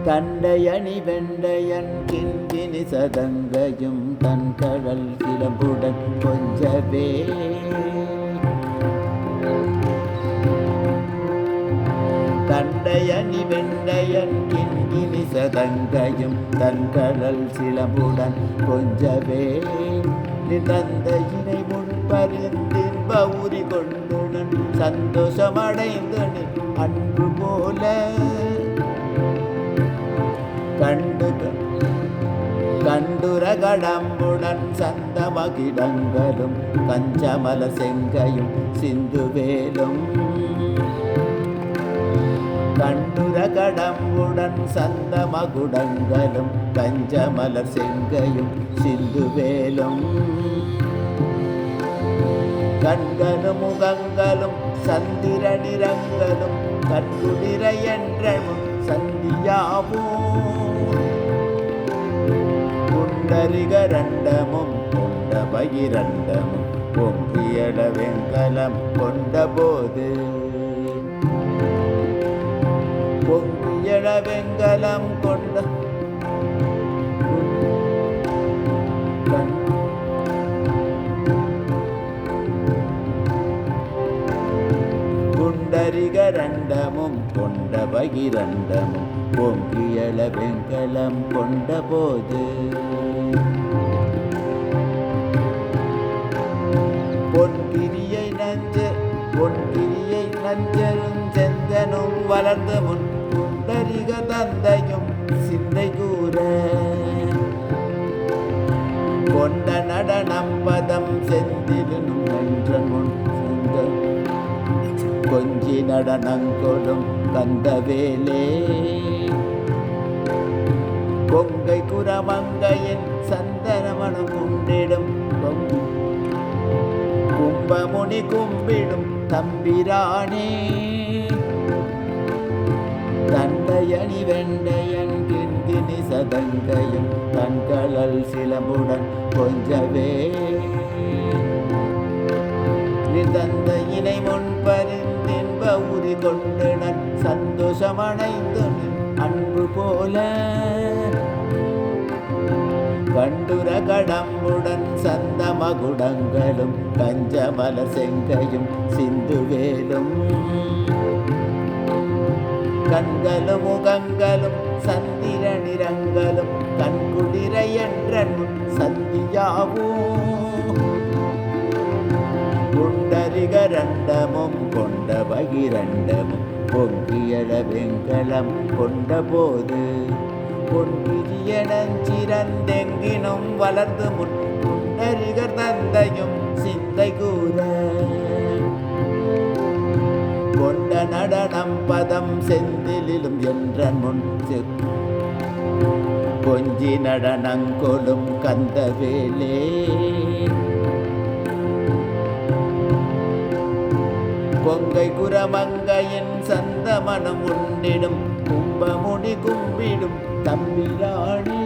தண்டையணி வெண்டையன் கிண்கிணி சதங்கையும் தன் கடல் கிளம்புடன் கொஞ்சவே தண்டையணி வெண்டையன் கிண்கிணி சதங்கையும் தன் கடல் சிலம்புடன் கொஞ்சவே தந்தையினை முன்பறிந்தின் பௌரி கொண்டுடன் சந்தோஷமடைந்து அன்பு போல கண்டுர கடம்புடன் சந்தமகிடங்களும் கஞ்சமல செங்கையும் சிந்துவேலும் கண்டுர கடம்புடன் சந்தமகுடங்களும் கஞ்சமலர் செங்கையும் சிந்துவேலும் கண்களும் முகங்களும் சந்திர நிறங்களும் கற்குதிர என்றமும் சந்தியாவோ குண்டரிகரண்டமும் கொண்ட பகிரண்டமும் பொங்கியட வெங்கலம் கொண்ட போது பொங்கியட வெங்கலம் கொண்ட குண்டரிகரண்டமும் கொண்ட பகிரண்டமும் பொங்கியள வெங்கலம் கொண்ட போது பொன்கிரியை நஞ்சரும் செந்தனும் வளர்ந்த முன் குண்டரிக தந்தையும் சிந்தை கூற கொண்ட நடனம் பதம் செந்திலும் நன்ற முன் கொஞ்சி நடனங்கொடும் கந்தவேலே கொங்கை குரமங்கையின் சந்தனமனம் உண்டிடும் கும்பமுனி கும்பிடும் தம்பிரானே தண்டையணி வெண்டையன் கிண்கிணி சதங்கையும் கண்களல் சிலம்புடன் கொஞ்சவே தந்தையினை முன்பறிந்தின் பௌரி கொண்டுடன் சந்தோஷமடைந்து அன்பு போல கண்டுர கடம்புடன் சந்தமகுடங்களும் கஞ்சமலர் செங்கையும் சிந்துவேலும் கண்களும் முகங்களும் சந்திர நிறங்களும் கண்குளிரை என்றனும் சந்தியாவோ குண்டரிகரண்டமும் கொண்ட பகிரண்டமும் பொங்கியள வெங்கலம் கொண்ட போது பொன்கிரியனஞ்சிறந்தெங்கினும் வளர்ந்து முன் குண்டரிகர் தந்தையும் சிந்தை கூற கொண்ட நடனம் பதம் செந்திலும் என்ற முன் கொஞ்சி நடனங்கொடும் கந்தவேலே கொங்கை குரமங்கையின் சந்தமனம் உண்டிடும் கும்பமுடி கும்பிடும் தம்பிரானே